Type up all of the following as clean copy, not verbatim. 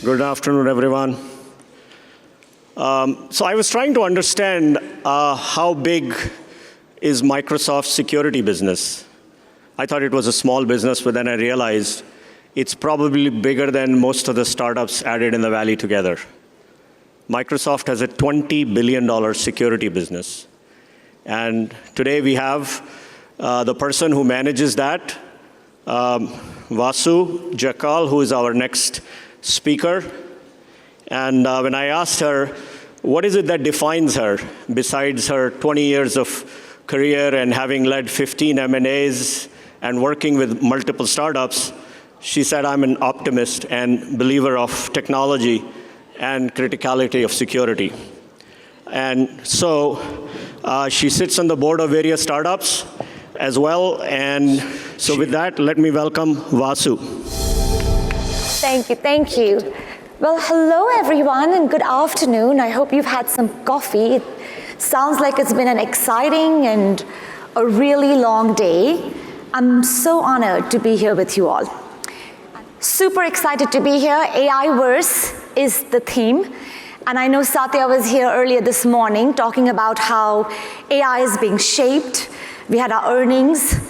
Good afternoon, everyone. So I was trying to understand how big is Microsoft's security business. I thought it was a small business, but then I realized it's probably bigger than most of the startups added in the Valley together. Microsoft has a $20 billion security business. And today we have the person who manages that, Vasu Jakkal, who is our next speaker. And when I asked her, what is it that defines her, besides her 20 years of career and having led 15 M&As and working with multiple startups, she said, I'm an optimist and believer of technology and criticality of security. And so she sits on the board of various startups as well. And so with that, let me welcome Vasu. Thank you. Well, hello everyone and good afternoon. I hope you've had some coffee. It sounds like it's been an exciting and a really long day. I'm so honored to be here with you all. Super excited to be here. AI-verse is the theme. And I know Satya was here earlier this morning talking about how AI is being shaped. We had our earnings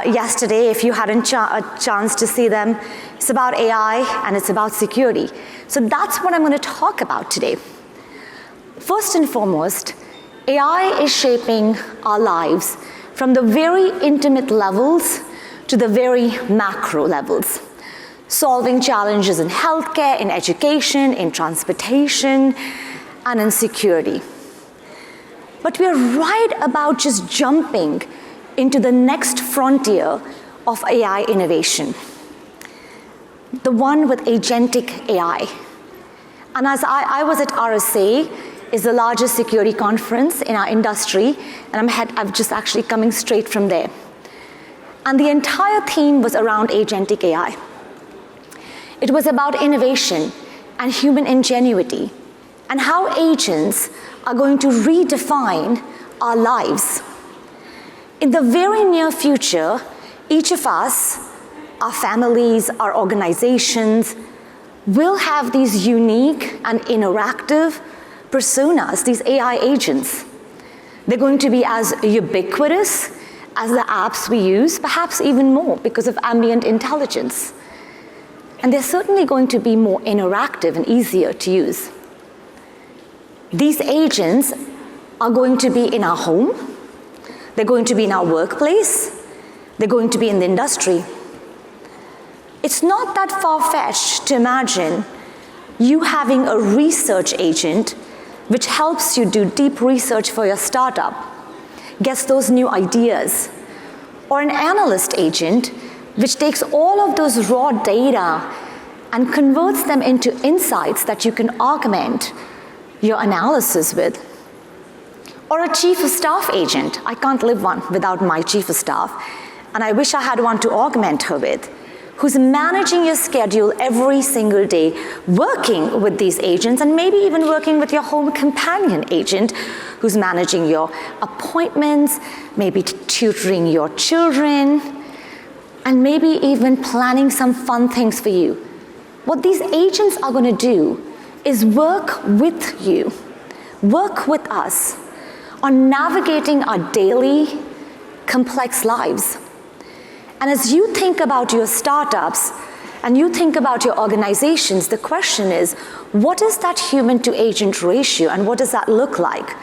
yesterday, if you hadn't a chance to see them. It's about AI and it's about security. So that's what I'm going to talk about today. First and foremost, AI is shaping our lives from the very intimate levels to the very macro levels. Solving challenges in healthcare, in education, in transportation, and in security. But we're right about just jumping into the next frontier of AI innovation. The one with agentic AI. And as I was at RSA, is the largest security conference in our industry, and I'm just actually coming straight from there. And the entire theme was around agentic AI. It was about innovation and human ingenuity, and how agents are going to redefine our lives. In the very near future, each of us, our families, our organizations, will have these unique and interactive personas, these AI agents. They're going to be as ubiquitous as the apps we use, perhaps even more because of ambient intelligence. And they're certainly going to be more interactive and easier to use. These agents are going to be in our home, they're going to be in our workplace, they're going to be in the industry. It's not that far-fetched to imagine you having a research agent which helps you do deep research for your startup, gets those new ideas, or an analyst agent which takes all of those raw data and converts them into insights that you can augment your analysis with. Or a chief of staff agent. I can't live one without my chief of staff, and I wish I had one to augment her with, who's managing your schedule every single day, working with these agents, and maybe even working with your home companion agent, who's managing your appointments, maybe tutoring your children, and maybe even planning some fun things for you. What these agents are going to do is work with you, work with us on navigating our daily, complex lives. And as you think about your startups and you think about your organizations, the question is, what is that human to agent ratio and what does that look like?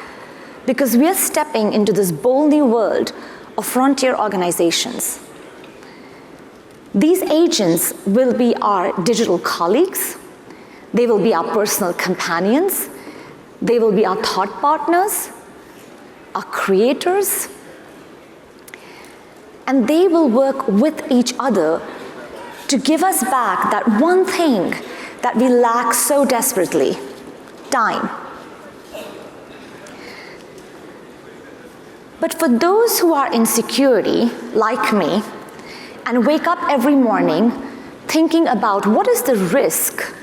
Because we are stepping into this bold new world of frontier organizations. These agents will be our digital colleagues, they will be our personal companions, they will be our thought partners, our creators, and they will work with each other to give us back that one thing that we lack so desperately, time. But for those who are in security, like me, and wake up every morning thinking about what is the risk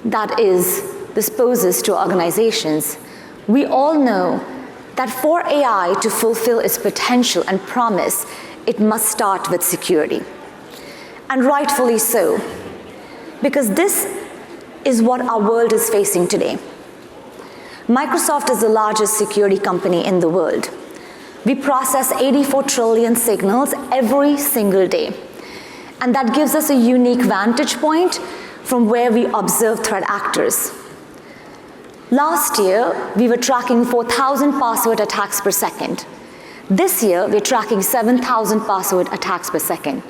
that this poses to organizations, we all know that for AI to fulfill its potential and promise, it must start with security. And rightfully so, because this is what our world is facing today. Microsoft is the largest security company in the world. We process 84 trillion signals every single day. And that gives us a unique vantage point from where we observe threat actors. Last year, we were tracking 4,000 password attacks per second. This year, we're tracking 7,000 password attacks per second.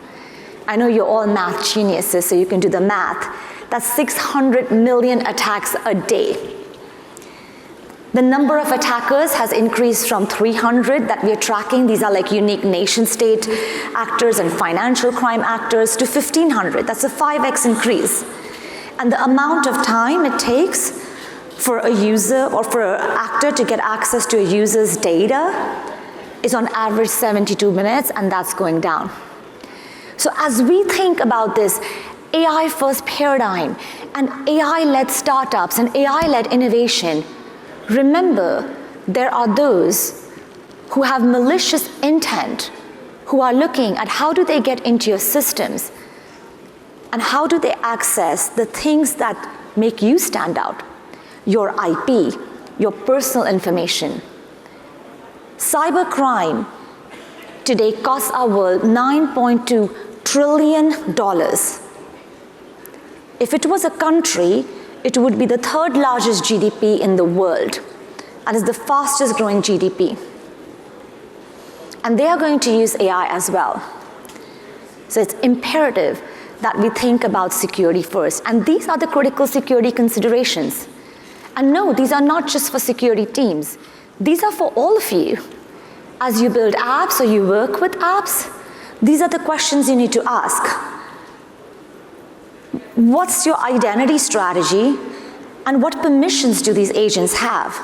I know you're all math geniuses, so you can do the math. That's 600 million attacks a day. The number of attackers has increased from 300 that we're tracking. These are like unique nation-state actors and financial crime actors to 1,500. That's a 5x increase. And the amount of time it takes for a user or for an actor to get access to a user's data is on average 72 minutes, and that's going down. So as we think about this AI-first paradigm and AI-led startups and AI-led innovation, remember, there are those who have malicious intent, who are looking at how do they get into your systems and how do they access the things that make you stand out, your IP, your personal information. Cybercrime today costs our world $9.2 trillion. If it was a country, it would be the third largest GDP in the world and is the fastest growing GDP. And they are going to use AI as well. So it's imperative that we think about security first. And these are the critical security considerations. And no, these are not just for security teams. These are for all of you. As you build apps or you work with apps, these are the questions you need to ask. What's your identity strategy, and what permissions do these agents have?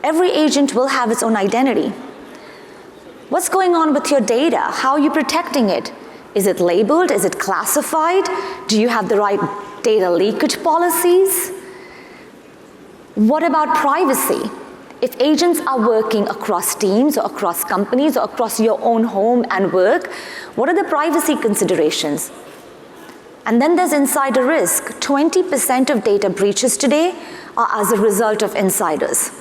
Every agent will have its own identity. What's going on with your data? How are you protecting it? Is it labeled? Is it classified? Do you have the right data leakage policies? What about privacy? If agents are working across teams or across companies or across your own home and work, what are the privacy considerations? And then there's insider risk. 20% of data breaches today are as a result of insiders.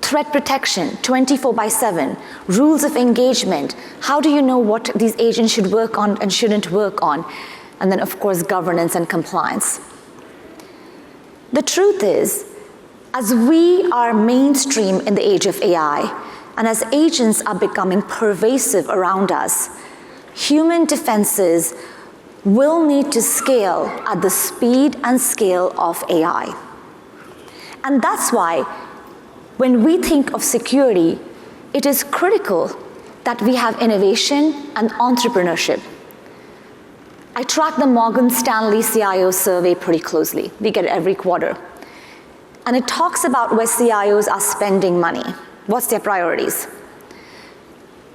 Threat protection, 24/7. Rules of engagement. How do you know what these agents should work on and shouldn't work on? And then, of course, governance and compliance. The truth is, as we are mainstream in the age of AI, and as agents are becoming pervasive around us, human defenses will need to scale at the speed and scale of AI. And that's why when we think of security, it is critical that we have innovation and entrepreneurship. I track the Morgan Stanley CIO survey pretty closely. We get it every quarter. And it talks about where CIOs are spending money. What's their priorities?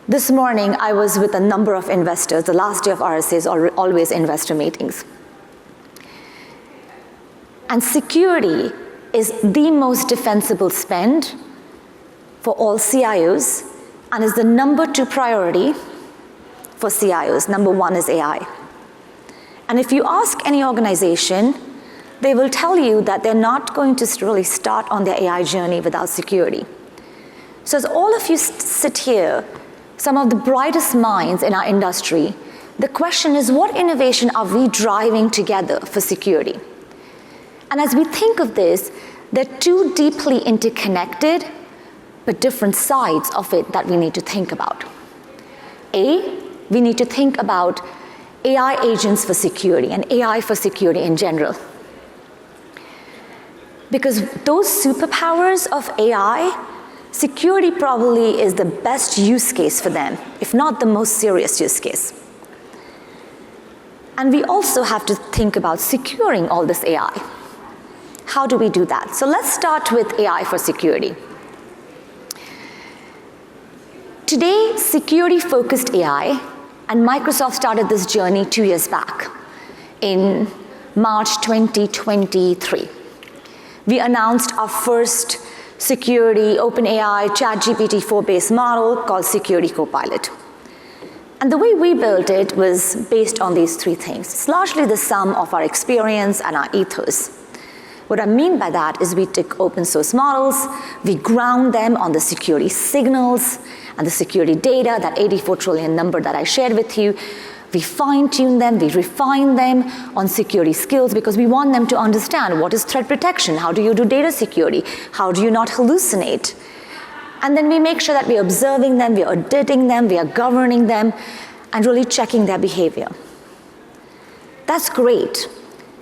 This morning, I was with a number of investors. The last day of RSAs are always investor meetings. And security is the most defensible spend for all CIOs and is the number 2 priority for CIOs. Number 1 is AI. And if you ask any organization, they will tell you that they're not going to really start on their AI journey without security. So as all of you sit here, some of the brightest minds in our industry, the question is, what innovation are we driving together for security? And as we think of this, they're two deeply interconnected, but different sides of it that we need to think about. We need to think about AI agents for security and AI for security in general. Because those superpowers of AI, security probably is the best use case for them, if not the most serious use case. And we also have to think about securing all this AI. How do we do that? So let's start with AI for security. Today, security-focused AI, and Microsoft started this journey 2 years back in March 2023. We announced our first security OpenAI ChatGPT 4 based model called Security Copilot. And the way we built it was based on these three things. It's largely the sum of our experience and our ethos. What I mean by that is we took open source models, we ground them on the security signals and the security data, that 84 trillion number that I shared with you. We fine-tune them, we refine them on security skills because we want them to understand what is threat protection, how do you do data security, how do you not hallucinate. And then we make sure that we're observing them, we're auditing them, we are governing them, and really checking their behavior. That's great.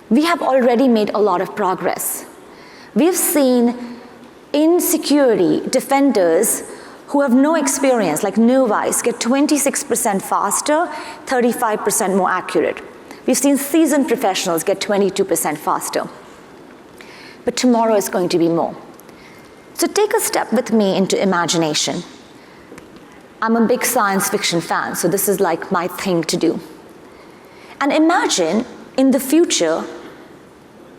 We have already made a lot of progress. We've seen in security defenders who have no experience, like novice, get 26% faster, 35% more accurate. We've seen seasoned professionals get 22% faster. But tomorrow is going to be more. So take a step with me into imagination. I'm a big science fiction fan, so this is like my thing to do. And imagine in the future,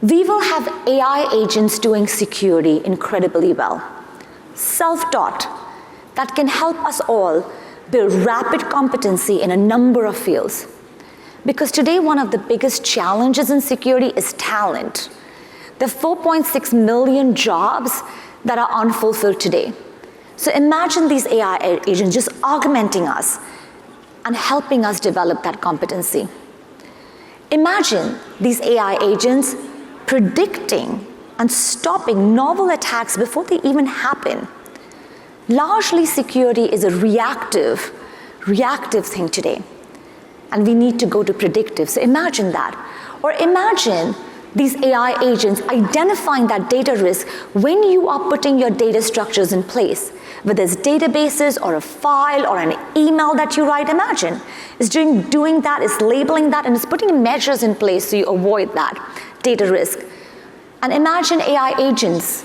we will have AI agents doing security incredibly well. Self-taught, that can help us all build rapid competency in a number of fields. Because today, one of the biggest challenges in security is talent. There are 4.6 million jobs that are unfulfilled today. So imagine these AI agents just augmenting us and helping us develop that competency. Imagine these AI agents predicting and stopping novel attacks before they even happen. Largely, security is a reactive thing today. And we need to go to predictive. So imagine that. Or imagine these AI agents identifying that data risk when you are putting your data structures in place. Whether it's databases or a file or an email that you write, imagine. It's doing that, it's labeling that, and it's putting measures in place so you avoid that data risk. And imagine AI agents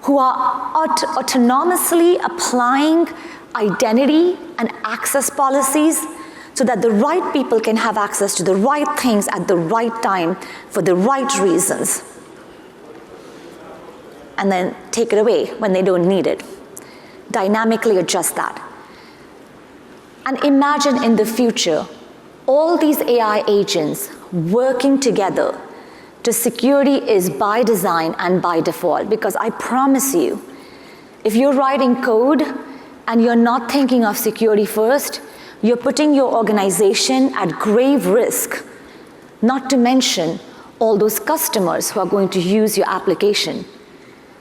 who are autonomously applying identity and access policies so that the right people can have access to the right things at the right time for the right reasons. And then take it away when they don't need it. Dynamically adjust that. And imagine in the future, all these AI agents working together to security is by design and by default, because I promise you, if you're writing code and you're not thinking of security first, you're putting your organization at grave risk, not to mention all those customers who are going to use your application.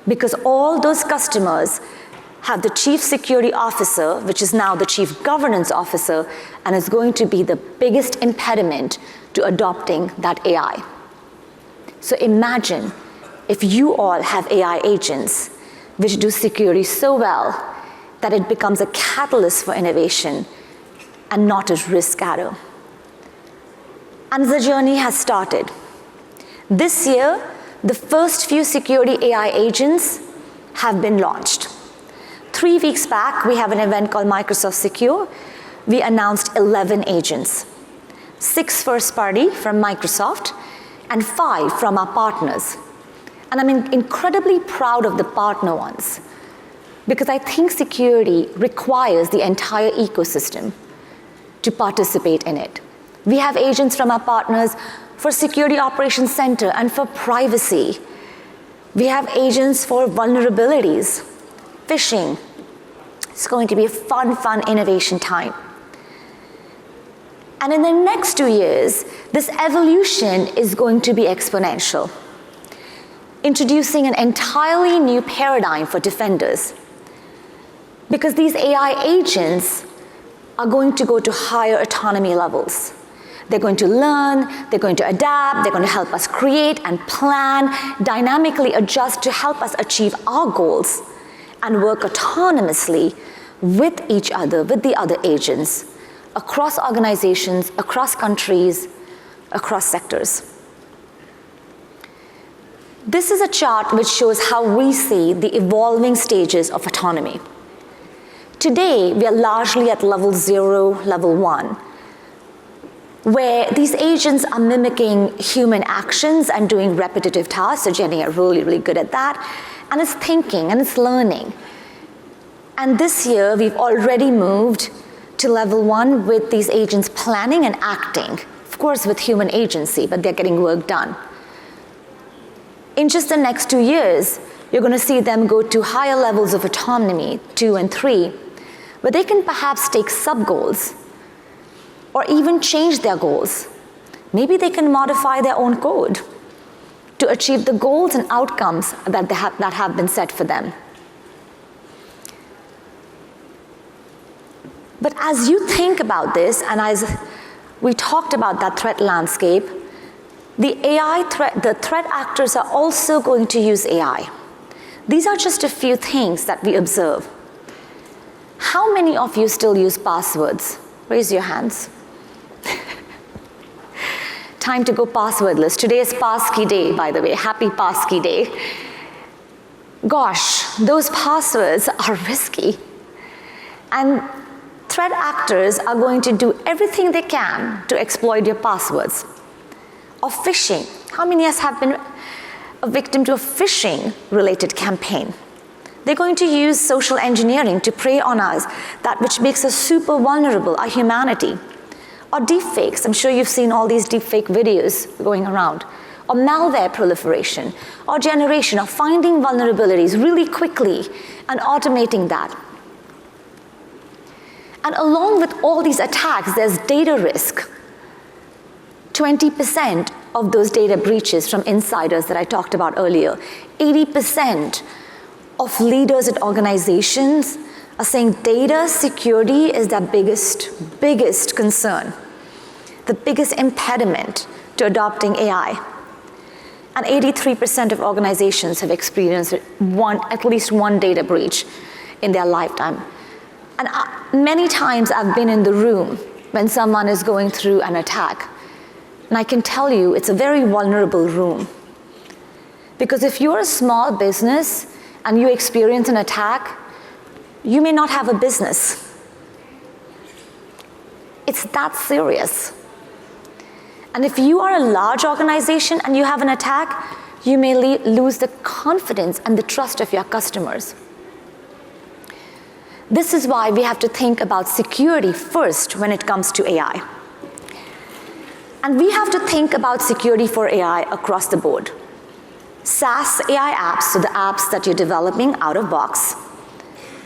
Because all those customers have the chief security officer, which is now the chief governance officer, and is going to be the biggest impediment to adopting that AI. So imagine if you all have AI agents which do security so well that it becomes a catalyst for innovation and not a risk adder. And the journey has started. This year, the first few security AI agents have been launched. 3 weeks back, we have an event called Microsoft Secure. We announced 11 agents, 6 first party from Microsoft, and 5 from our partners. And I'm incredibly proud of the partner ones, because I think security requires the entire ecosystem to participate in it. We have agents from our partners for Security Operations Center and for privacy. We have agents for vulnerabilities, phishing. It's going to be a fun innovation time. And in the next 2 years, this evolution is going to be exponential, introducing an entirely new paradigm for defenders. Because these AI agents are going to go to higher autonomy levels. They're going to learn, they're going to adapt, they're going to help us create and plan, dynamically adjust to help us achieve our goals and work autonomously with each other, with the other agents, across organizations, across countries, across sectors. This is a chart which shows how we see the evolving stages of autonomy. Today, we are largely at level 0, level 1, where these agents are mimicking human actions and doing repetitive tasks, so getting really good at that, and it's thinking and it's learning. And this year, we've already moved to level 1 with these agents planning and acting, of course with human agency, but they're getting work done. In just the next 2 years, you're going to see them go to higher levels of autonomy, 2 and 3, where they can perhaps take sub-goals or even change their goals. Maybe they can modify their own code to achieve the goals and outcomes that have been set for them. But as you think about this, and as we talked about that threat landscape, the threat actors are also going to use AI. These are just a few things that we observe. How many of you still use passwords? Raise your hands. Time to go passwordless. Today is Passkey Day, by the way. Happy Passkey Day. Gosh, those passwords are risky. And threat actors are going to do everything they can to exploit your passwords. Or phishing. How many of us have been a victim to a phishing-related campaign? They're going to use social engineering to prey on us, that which makes us super vulnerable, our humanity. Or deepfakes. I'm sure you've seen all these deepfake videos going around. Or malware proliferation, or generation, or finding vulnerabilities really quickly and automating that. And along with all these attacks, there's data risk. 20% of those data breaches from insiders that I talked about earlier. 80% of leaders at organizations are saying data security is their biggest concern, the biggest impediment to adopting AI. And 83% of organizations have experienced at least one data breach in their lifetime. And many times I've been in the room when someone is going through an attack. And I can tell you it's a very vulnerable room. Because if you're a small business and you experience an attack, you may not have a business. It's that serious. And if you are a large organization and you have an attack, you may lose the confidence and the trust of your customers. This is why we have to think about security first when it comes to AI. And we have to think about security for AI across the board. SaaS AI apps, so the apps that you're developing out of box.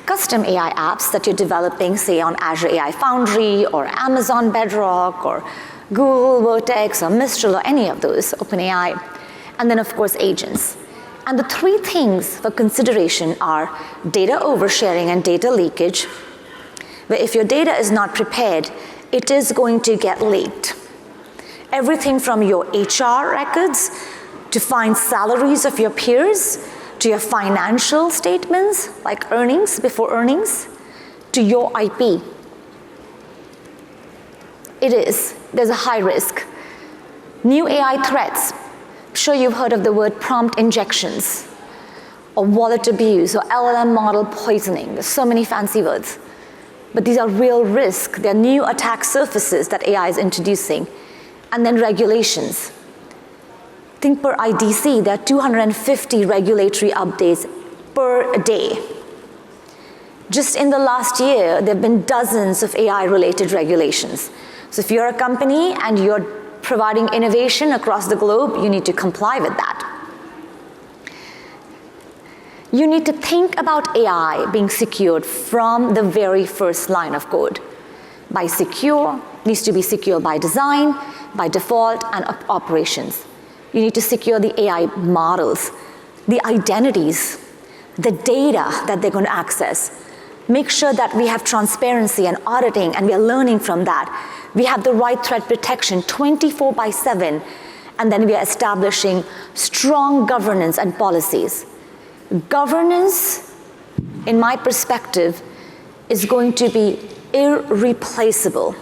Custom AI apps that you're developing, say, on Azure AI Foundry or Amazon Bedrock or Google Vertex or Mistral or any of those, OpenAI. And then, of course, agents. And the three things for consideration are data oversharing and data leakage, where if your data is not prepared, it is going to get leaked. Everything from your HR records to find salaries of your peers, to your financial statements, like earnings, before earnings, to your IP. There's a high risk. New AI threats. I'm sure you've heard of the word prompt injections, or wallet abuse, or LLM model poisoning. There's so many fancy words. But these are real risks. They're new attack surfaces that AI is introducing. And then regulations. I think per IDC, there are 250 regulatory updates per day. Just in the last year, there have been dozens of AI-related regulations. So if you're a company and you're providing innovation across the globe, you need to comply with that. You need to think about AI being secured from the very first line of code. By secure, needs to be secure by design, by default, and operations. You need to secure the AI models, the identities, the data that they're going to access. Make sure that we have transparency and auditing, and we are learning from that. We have the right threat protection 24/7, and then we are establishing strong governance and policies. Governance, in my perspective, is going to be irreplaceable,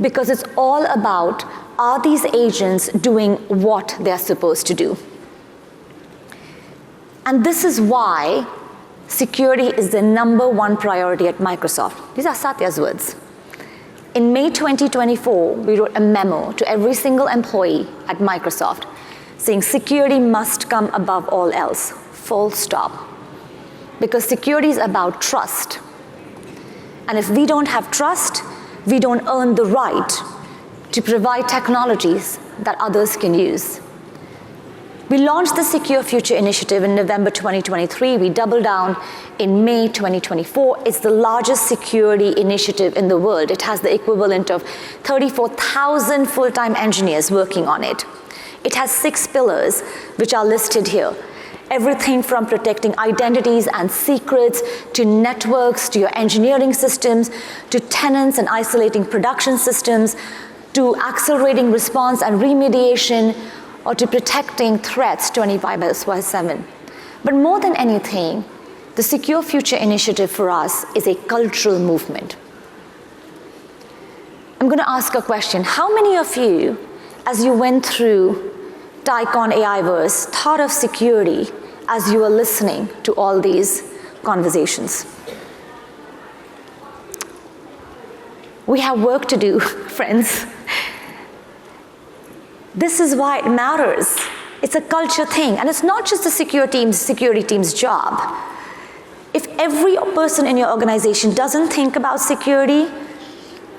because it's all about, are these agents doing what they're supposed to do? And this is why security is the #1 priority at Microsoft. These are Satya's words. In May 2024, we wrote a memo to every single employee at Microsoft saying security must come above all else, full stop. Because security is about trust. And if we don't have trust, we don't earn the right to provide technologies that others can use. We launched the Secure Future Initiative in November 2023. We doubled down in May 2024. It's the largest security initiative in the world. It has the equivalent of 34,000 full-time engineers working on it. It has 6 pillars, which are listed here. Everything from protecting identities and secrets, to networks, to your engineering systems, to tenants and isolating production systems, to accelerating response and remediation, or to protecting threats 24/7. But more than anything, the Secure Future Initiative for us is a cultural movement. I'm going to ask a question. How many of you, as you went through TiEcon AIverse, thought of security as you were listening to all these conversations? We have work to do, friends. This is why it matters. It's a culture thing, and it's not just the security team's job. If every person in your organization doesn't think about security,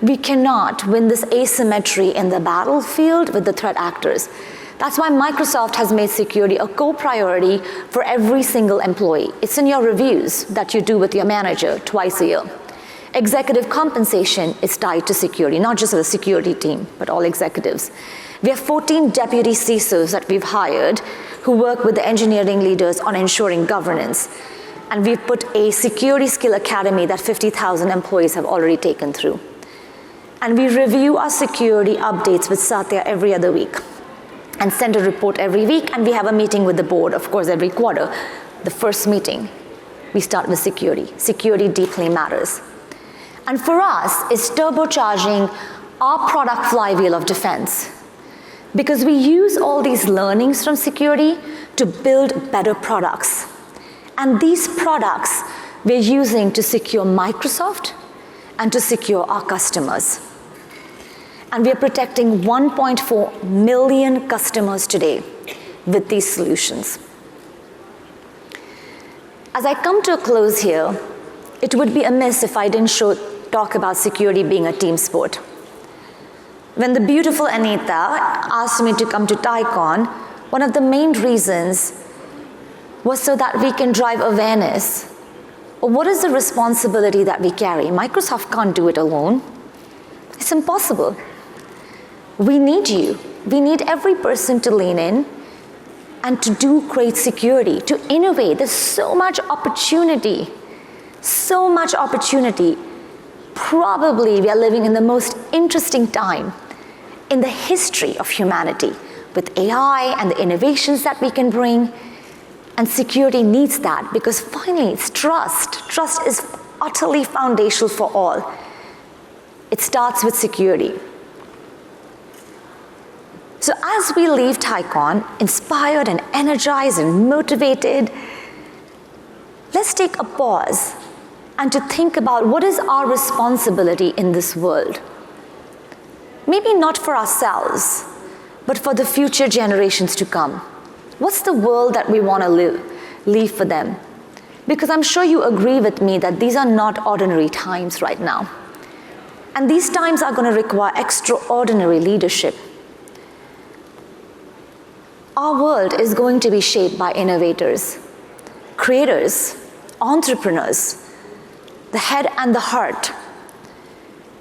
we cannot win this asymmetry in the battlefield with the threat actors. That's why Microsoft has made security a co-priority for every single employee. It's in your reviews that you do with your manager twice a year. Executive compensation is tied to security, not just the security team, but all executives. We have 14 deputy CISOs that we've hired who work with the engineering leaders on ensuring governance. And we've put a security skill academy that 50,000 employees have already taken through. And we review our security updates with Satya every other week and send a report every week. And we have a meeting with the board, of course, every quarter. The first meeting, we start with security. Security deeply matters. And for us, it's turbocharging our product flywheel of defense. Because we use all these learnings from security to build better products. And these products we're using to secure Microsoft and to secure our customers. And we're protecting 1.4 million customers today with these solutions. As I come to a close here, it would be amiss if I didn't talk about security being a team sport. When the beautiful Anita asked me to come to TiEcon, one of the main reasons was so that we can drive awareness. What is the responsibility that we carry? Microsoft can't do it alone. It's impossible. We need you. We need every person to lean in and to do great security, to innovate. There's so much opportunity. So much opportunity. Probably we are living in the most interesting time in the history of humanity with AI and the innovations that we can bring. And security needs that because finally it's trust. Trust is utterly foundational for all. It starts with security. So as we leave TiEcon, inspired and energized and motivated, let's take a pause and to think about what is our responsibility in this world. Maybe not for ourselves, but for the future generations to come. What's the world that we want to leave for them? Because I'm sure you agree with me that these are not ordinary times right now. And these times are going to require extraordinary leadership. Our world is going to be shaped by innovators, creators, entrepreneurs, the head and the heart.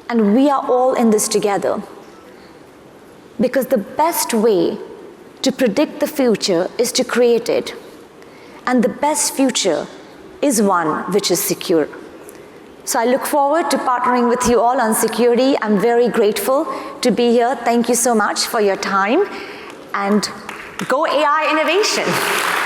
And we are all in this together. Because the best way to predict the future is to create it. And the best future is one which is secure. So I look forward to partnering with you all on security. I'm very grateful to be here. Thank you so much for your time. And go AI innovation.